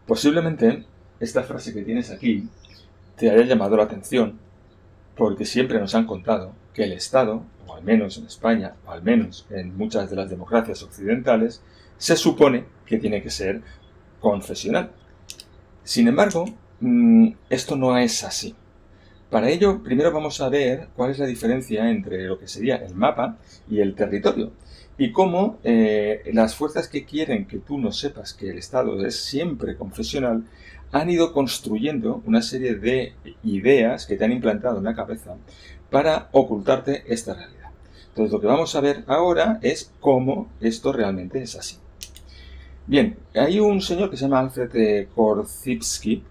Posiblemente esta frase que tienes aquí te haya llamado la atención porque siempre nos han contado que el Estado, o al menos en España, o al menos en muchas de las democracias occidentales, se supone que tiene que ser confesional. Sin embargo, esto no es así. Para ello, primero vamos a ver cuál es la diferencia entre lo que sería el mapa y el territorio, y cómo las fuerzas que quieren que tú no sepas que el Estado es siempre confesional han ido construyendo una serie de ideas que te han implantado en la cabeza para ocultarte esta realidad. Entonces, lo que vamos a ver ahora es cómo esto realmente es así. Bien, hay un señor que se llama Alfred Korzybski,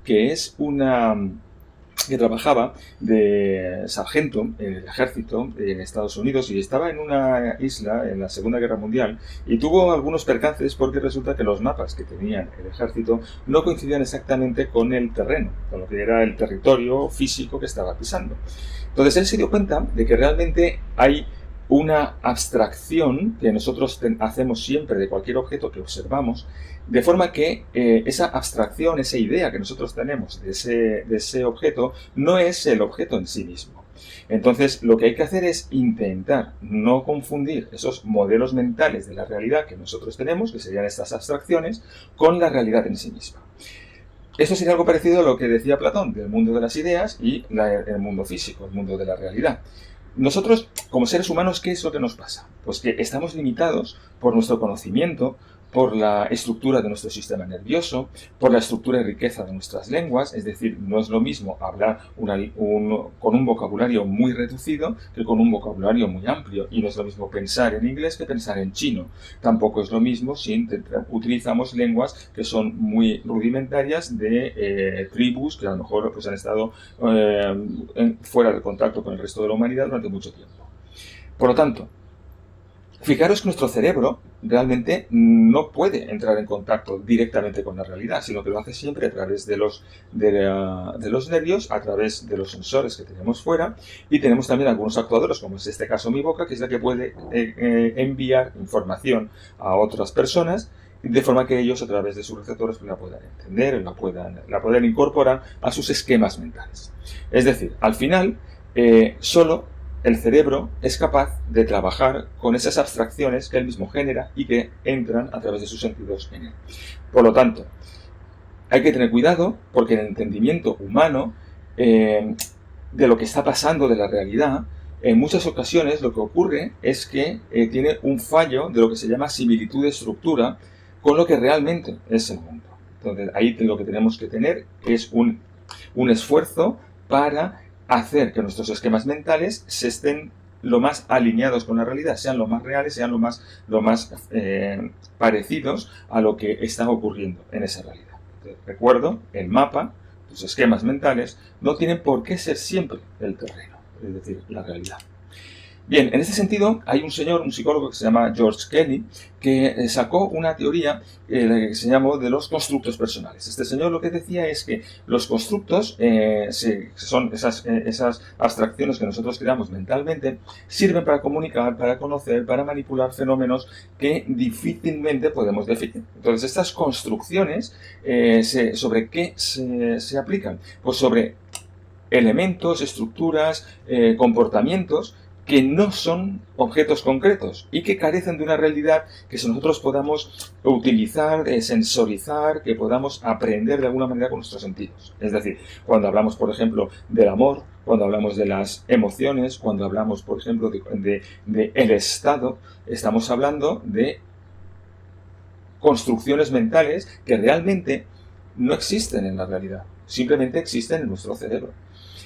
que trabajaba de sargento en el ejército en Estados Unidos y estaba en una isla en la Segunda Guerra Mundial y tuvo algunos percances porque resulta que los mapas que tenía el ejército no coincidían exactamente con el terreno, con lo que era el territorio físico que estaba pisando. Entonces él se dio cuenta de que realmente hay una abstracción que nosotros hacemos siempre de cualquier objeto que observamos, de forma que esa abstracción, esa idea que nosotros tenemos de ese objeto, no es el objeto en sí mismo. Entonces, lo que hay que hacer es intentar no confundir esos modelos mentales de la realidad que nosotros tenemos, que serían estas abstracciones, con la realidad en sí misma. Esto sería algo parecido a lo que decía Platón del mundo de las ideas y el mundo físico, el mundo de la realidad. Nosotros, como seres humanos, ¿qué es lo que nos pasa? Pues que estamos limitados por nuestro conocimiento, por la estructura de nuestro sistema nervioso, por la estructura y riqueza de nuestras lenguas, es decir, no es lo mismo hablar con un vocabulario muy reducido que con un vocabulario muy amplio, y no es lo mismo pensar en inglés que pensar en chino. Tampoco es lo mismo si utilizamos lenguas que son muy rudimentarias de tribus que a lo mejor pues, han estado fuera de contacto con el resto de la humanidad durante mucho tiempo. Por lo tanto, fijaros que nuestro cerebro realmente no puede entrar en contacto directamente con la realidad, sino que lo hace siempre a través de los nervios, a través de los sensores que tenemos fuera, y tenemos también algunos actuadores, como es este caso mi boca, que es la que puede enviar información a otras personas, de forma que ellos a través de sus receptores la puedan entender, la puedan incorporar a sus esquemas mentales. Es decir, al final, solo el cerebro es capaz de trabajar con esas abstracciones que él mismo genera y que entran a través de sus sentidos en él. Por lo tanto, hay que tener cuidado porque en el entendimiento humano de lo que está pasando de la realidad, en muchas ocasiones lo que ocurre es que tiene un fallo de lo que se llama similitud de estructura con lo que realmente es el mundo. Entonces, ahí lo que tenemos que tener es un esfuerzo para hacer que nuestros esquemas mentales se estén lo más alineados con la realidad, sean lo más reales, sean lo más parecidos a lo que está ocurriendo en esa realidad. Entonces, recuerdo, el mapa, tus esquemas mentales, no tienen por qué ser siempre el terreno, es decir, la realidad. Bien, en este sentido hay un psicólogo que se llama George Kelly, que sacó una teoría que se llamó de los constructos personales. Este señor lo que decía es que los constructos, son esas abstracciones que nosotros creamos mentalmente, sirven para comunicar, para conocer, para manipular fenómenos que difícilmente podemos definir. Entonces, estas construcciones, ¿sobre qué se aplican? Pues sobre elementos, estructuras, comportamientos que no son objetos concretos y que carecen de una realidad que nosotros podamos utilizar, sensorizar, que podamos aprender de alguna manera con nuestros sentidos. Es decir, cuando hablamos, por ejemplo, del amor, cuando hablamos de las emociones, cuando hablamos, por ejemplo, de el estado, estamos hablando de construcciones mentales que realmente no existen en la realidad, simplemente existen en nuestro cerebro.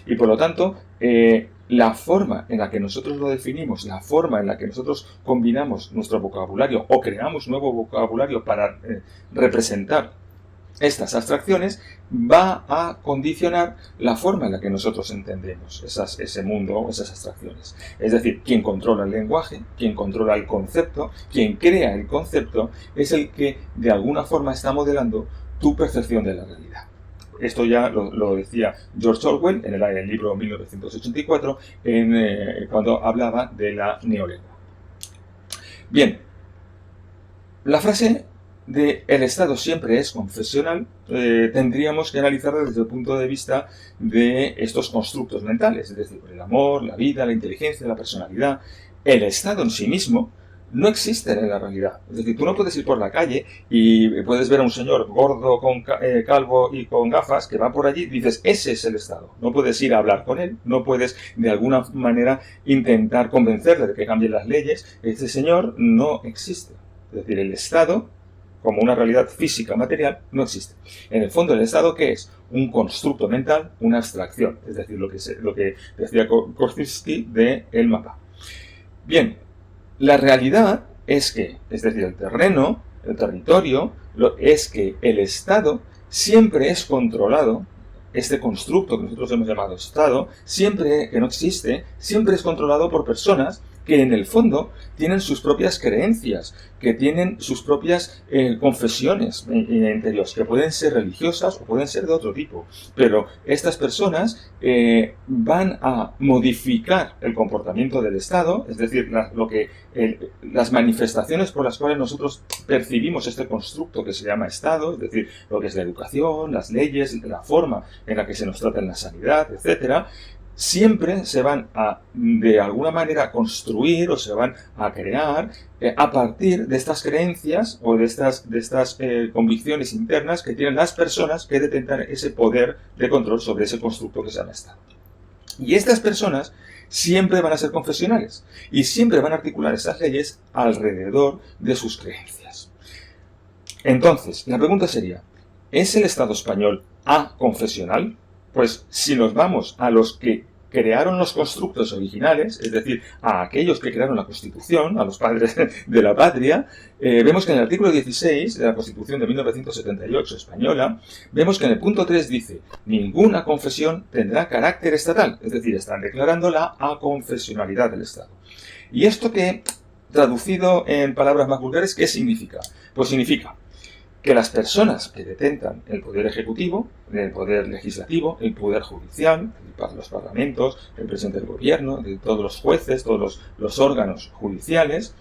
Y por lo tanto, la forma en la que nosotros lo definimos, la forma en la que nosotros combinamos nuestro vocabulario o creamos nuevo vocabulario para representar estas abstracciones, va a condicionar la forma en la que nosotros entendemos ese mundo o esas abstracciones. Es decir, quien controla el lenguaje, quien controla el concepto, quien crea el concepto, es el que de alguna forma está modelando tu percepción de la realidad. Esto ya lo decía George Orwell en el libro 1984, cuando hablaba de la neolengua. Bien, la frase de el Estado siempre es confesional, tendríamos que analizarlo desde el punto de vista de estos constructos mentales, es decir, el amor, la vida, la inteligencia, la personalidad. El Estado en sí mismo no existe en la realidad. Es decir, tú no puedes ir por la calle y puedes ver a un señor gordo, calvo y con gafas que va por allí y dices, ese es el Estado. No puedes ir a hablar con él, no puedes de alguna manera intentar convencerle de que cambie las leyes. Este señor no existe. Es decir, el Estado, como una realidad física, material, no existe. En el fondo, el Estado, ¿qué es? Un constructo mental, una abstracción. Es decir, lo que decía Korzybski de el mapa. Bien, la realidad es que, es decir, el terreno, el territorio, es que el Estado siempre es controlado, este constructo que nosotros hemos llamado Estado, siempre que no existe, siempre es controlado por personas que en el fondo tienen sus propias creencias, que tienen sus propias confesiones interiores, que pueden ser religiosas o pueden ser de otro tipo. Pero estas personas van a modificar el comportamiento del Estado, es decir, las manifestaciones por las cuales nosotros percibimos este constructo que se llama Estado, es decir, lo que es la educación, las leyes, la forma en la que se nos trata en la sanidad, etcétera. Siempre se van a, de alguna manera, construir o se van a crear a partir de estas creencias o de estas convicciones internas que tienen las personas que detentan ese poder de control sobre ese constructo que se llama Estado. Y estas personas siempre van a ser confesionales y siempre van a articular esas leyes alrededor de sus creencias. Entonces, la pregunta sería, ¿es el Estado español aconfesional? Pues si nos vamos a los que crearon los constructos originales, es decir, a aquellos que crearon la Constitución, a los padres de la patria, vemos que en el artículo 16 de la Constitución de 1978 española, vemos que en el punto 3 dice, ninguna confesión tendrá carácter estatal, es decir, están declarando la aconfesionalidad del Estado. ¿Y esto que, traducido en palabras más vulgares, qué significa? Pues significa que las personas que detentan el poder ejecutivo, el poder legislativo, el poder judicial, los parlamentos, el presidente del gobierno, de todos los jueces, todos los órganos judiciales,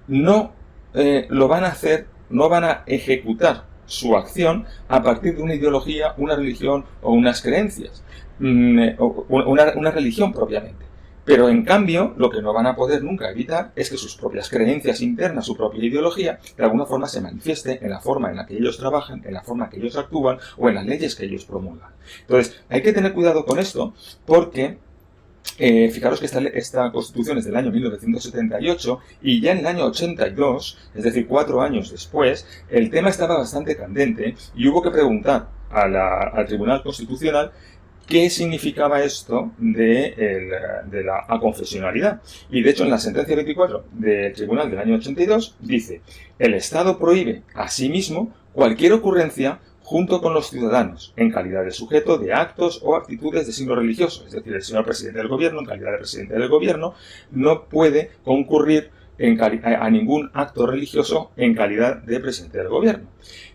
no lo van a hacer, no van a ejecutar su acción a partir de una ideología, una religión o unas creencias, una religión propiamente. Pero en cambio, lo que no van a poder nunca evitar es que sus propias creencias internas, su propia ideología, de alguna forma se manifieste en la forma en la que ellos trabajan, en la forma en que ellos actúan o en las leyes que ellos promulgan. Entonces, hay que tener cuidado con esto porque fijaros que esta Constitución es del año 1978 y ya en el año 82, es decir, 4 años después, el tema estaba bastante candente y hubo que preguntar al Tribunal Constitucional qué significaba esto de la aconfesionalidad. Y de hecho en la sentencia 24 del Tribunal del año 82 dice, el Estado prohíbe a sí mismo cualquier ocurrencia junto con los ciudadanos, en calidad de sujeto de actos o actitudes de signo religioso. Es decir, el señor presidente del gobierno, en calidad de presidente del gobierno, no puede concurrir a ningún acto religioso en calidad de presidente del gobierno.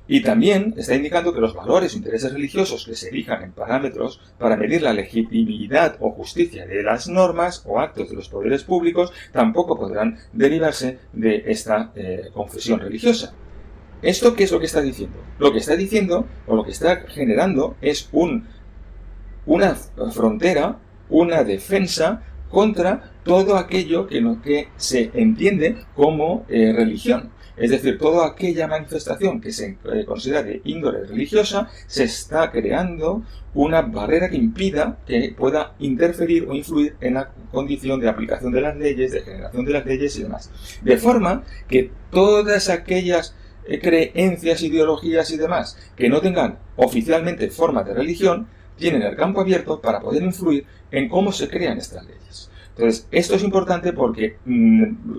Y también está indicando que los valores o intereses religiosos que se elijan en parámetros para medir la legitimidad o justicia de las normas o actos de los poderes públicos tampoco podrán derivarse de esta confesión religiosa. ¿Esto qué es lo que está diciendo? Lo que está diciendo o lo que está generando es una frontera, una defensa contra todo aquello que se entiende como religión. Es decir, toda aquella manifestación que se considera de índole religiosa, se está creando una barrera que impida que pueda interferir o influir en la condición de aplicación de las leyes, de generación de las leyes y demás. De forma que todas aquellas creencias, ideologías y demás que no tengan oficialmente forma de religión, tienen el campo abierto para poder influir en cómo se crean estas leyes. Entonces, esto es importante porque,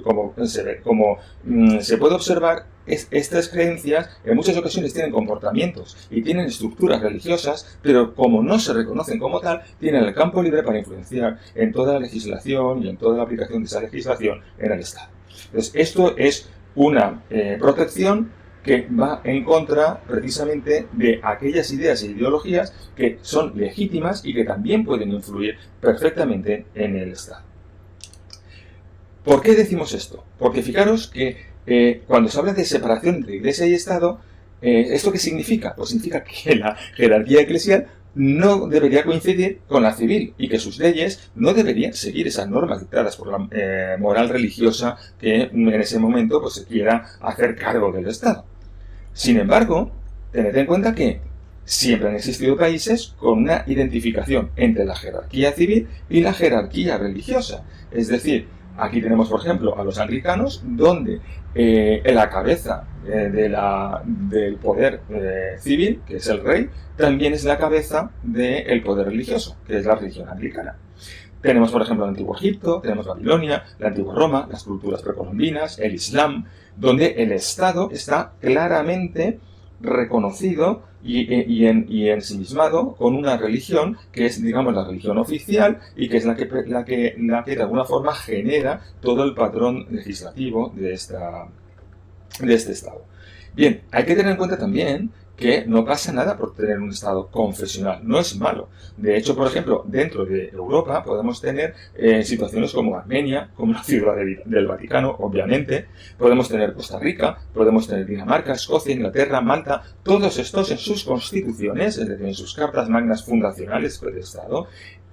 como se puede observar, estas creencias en muchas ocasiones tienen comportamientos y tienen estructuras religiosas, pero como no se reconocen como tal, tienen el campo libre para influenciar en toda la legislación y en toda la aplicación de esa legislación en el Estado. Entonces, esto es una protección que va en contra precisamente de aquellas ideas e ideologías que son legítimas y que también pueden influir perfectamente en el Estado. ¿Por qué decimos esto? Porque fijaros que cuando se habla de separación entre Iglesia y Estado, ¿esto qué significa? Pues significa que la jerarquía eclesial no debería coincidir con la civil y que sus leyes no deberían seguir esas normas dictadas por la moral religiosa que en ese momento pues, se quiera hacer cargo del Estado. Sin embargo, tened en cuenta que siempre han existido países con una identificación entre la jerarquía civil y la jerarquía religiosa. Es decir, aquí tenemos, por ejemplo, a los anglicanos, donde la cabeza del poder civil, que es el rey, también es la cabeza del poder religioso, que es la religión anglicana. Tenemos, por ejemplo, el Antiguo Egipto, tenemos Babilonia, la Antigua Roma, las culturas precolombinas, el Islam, donde el Estado está claramente reconocido y ensimismado con una religión que es, digamos, la religión oficial y que es la que de alguna forma genera todo el patrón legislativo de este Estado. Bien, hay que tener en cuenta también que no pasa nada por tener un Estado confesional, no es malo. De hecho, por ejemplo, dentro de Europa podemos tener situaciones como Armenia, como la ciudad del Vaticano, obviamente, podemos tener Costa Rica, podemos tener Dinamarca, Escocia, Inglaterra, Malta, todos estos en sus constituciones, es decir, en sus cartas magnas fundacionales del Estado,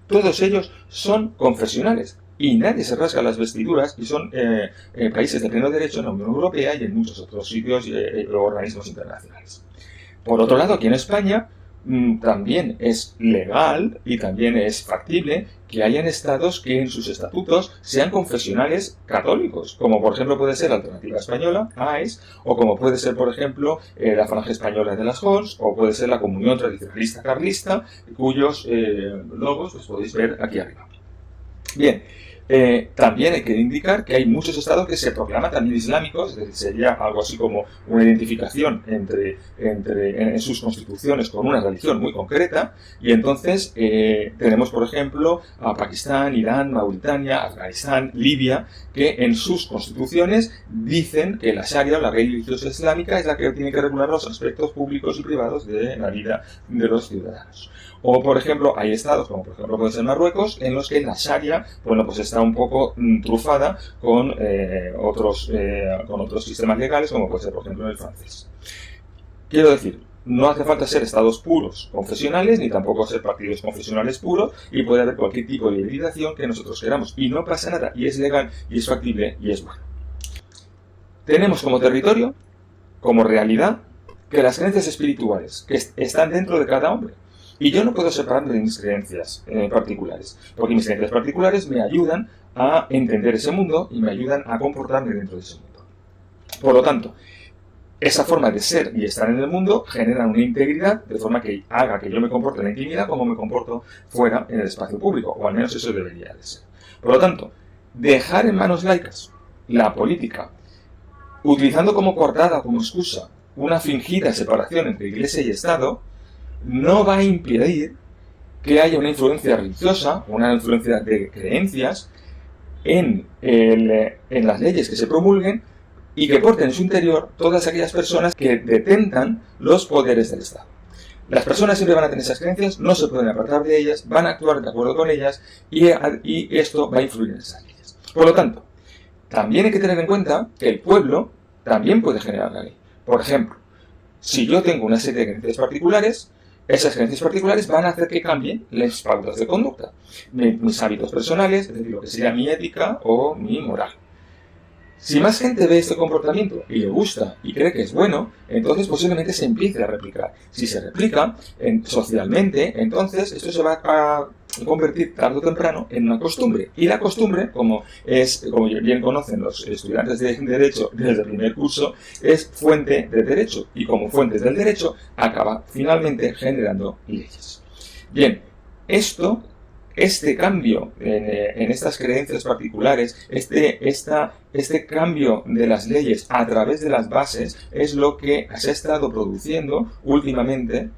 todos ellos son confesionales. Y nadie se rasga las vestiduras y son países de pleno derecho en la Unión Europea y en muchos otros sitios o organismos internacionales. Por otro lado, aquí en España también es legal y también es factible que hayan estados que en sus estatutos sean confesionales católicos, como por ejemplo puede ser la Alternativa Española, AES, o como puede ser, por ejemplo, la Falange Española de las Jons, o puede ser la Comunión Tradicionalista Carlista, cuyos logos los podéis ver aquí arriba. Bien, también hay que indicar que hay muchos estados que se proclaman también islámicos, es decir, sería algo así como una identificación en sus constituciones con una religión muy concreta, y entonces tenemos, por ejemplo, a Pakistán, Irán, Mauritania, Afganistán, Libia, que en sus constituciones dicen que la Sharia, la ley religiosa islámica, es la que tiene que regular los aspectos públicos y privados de la vida de los ciudadanos. O, por ejemplo, hay estados, como por ejemplo puede ser Marruecos, en los que la Sharia, bueno, pues está un poco trufada con otros sistemas legales, como puede ser, por ejemplo, el francés. Quiero decir, no hace falta ser estados puros confesionales, ni tampoco ser partidos confesionales puros, y puede haber cualquier tipo de hibridación que nosotros queramos. Y no pasa nada, y es legal, y es factible, y es bueno. Tenemos como territorio, como realidad, que las creencias espirituales que están dentro de cada hombre. Y yo no puedo separarme de mis creencias particulares, porque mis creencias particulares me ayudan a entender ese mundo y me ayudan a comportarme dentro de ese mundo. Por lo tanto, esa forma de ser y estar en el mundo genera una integridad de forma que haga que yo me comporte en la intimidad como me comporto fuera en el espacio público, o al menos eso debería de ser. Por lo tanto, dejar en manos laicas la política, utilizando como coartada, como excusa, una fingida separación entre Iglesia y Estado, no va a impedir que haya una influencia religiosa, una influencia de creencias en las leyes que se promulguen y que porten en su interior todas aquellas personas que detentan los poderes del Estado. Las personas siempre van a tener esas creencias, no se pueden apartar de ellas, van a actuar de acuerdo con ellas y esto va a influir en esas leyes. Por lo tanto, también hay que tener en cuenta que el pueblo también puede generar la ley. Por ejemplo, si yo tengo una serie de creencias particulares, esas creencias particulares van a hacer que cambien las pautas de conducta, mis hábitos personales, es decir, lo que sería mi ética o mi moral. Si más gente ve este comportamiento y le gusta y cree que es bueno, entonces posiblemente se empiece a replicar. Si se replica socialmente, entonces esto se va a convertir tarde o temprano en una costumbre. Y la costumbre, como bien conocen los estudiantes de Derecho desde el primer curso, es fuente de derecho. Y como fuentes del derecho, acaba finalmente generando leyes. Bien, este cambio en estas creencias particulares, este cambio de las leyes a través de las bases, es lo que se ha estado produciendo últimamente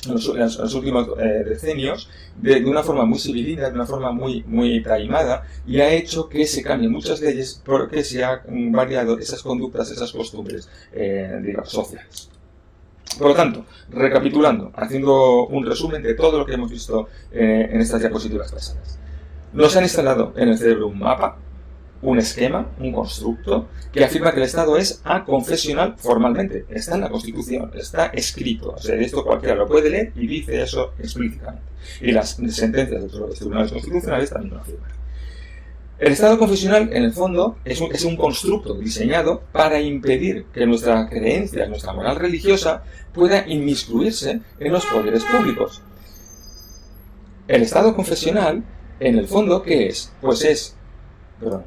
en los últimos decenios de una forma muy civilina, de una forma muy taimada, y ha hecho que se cambien muchas leyes porque se han variado esas conductas, esas costumbres digamos, sociales. Por lo tanto, recapitulando, haciendo un resumen de todo lo que hemos visto en estas diapositivas pasadas. Nos han instalado en el cerebro un mapa un esquema, un constructo, que afirma que el Estado es aconfesional formalmente. Está en la Constitución, está escrito. O sea, esto cualquiera lo puede leer y dice eso explícitamente. Y las sentencias de los tribunales constitucionales también lo afirman. El Estado confesional, en el fondo, es un constructo diseñado para impedir que nuestra creencia, nuestra moral religiosa, pueda inmiscuirse en los poderes públicos. El Estado confesional, en el fondo, ¿qué es? Pues es... Perdón.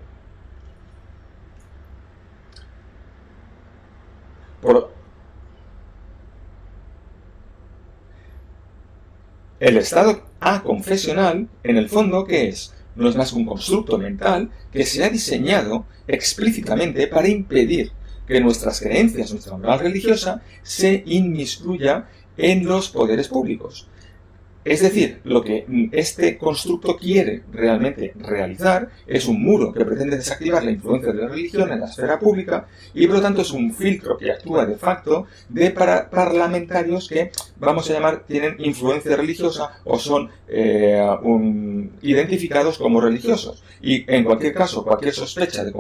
El Estado aconfesional, en el fondo, ¿qué es? No es más que un constructo mental que se ha diseñado explícitamente para impedir que nuestras creencias, nuestra moral religiosa, se inmiscuya en los poderes públicos. Es decir, lo que este constructo quiere realmente realizar es un muro que pretende desactivar la influencia de la religión en la esfera pública y por lo tanto es un filtro que actúa de facto de parlamentarios que, vamos a llamar, tienen influencia religiosa o son identificados como religiosos. Y en cualquier caso, cualquier sospecha de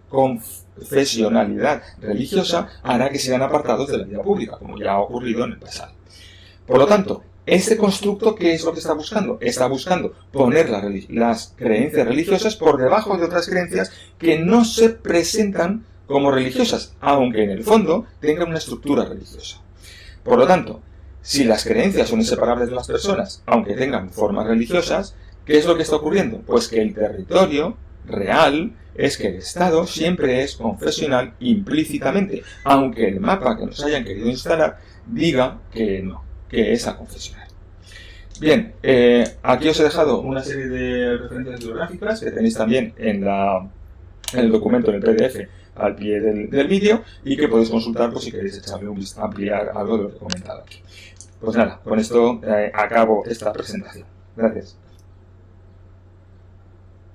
confesionalidad religiosa hará que sean apartados de la vida pública, como ya ha ocurrido en el pasado. Por lo tanto, este constructo, ¿qué es lo que está buscando? Está buscando poner las creencias religiosas por debajo de otras creencias que no se presentan como religiosas, aunque en el fondo tengan una estructura religiosa. Por lo tanto, si las creencias son inseparables de las personas, aunque tengan formas religiosas, ¿qué es lo que está ocurriendo? Pues que el territorio real es que el Estado siempre es confesional implícitamente, aunque el mapa que nos hayan querido instalar diga que no, que es aconfesional. Bien, aquí os he dejado una serie de referencias bibliográficas que tenéis también en el documento, en el PDF, al pie del vídeo y que podéis consultar por si queréis echarle un vistazo, ampliar algo de lo que he comentado aquí. Pues nada, con esto acabo esta presentación. Gracias.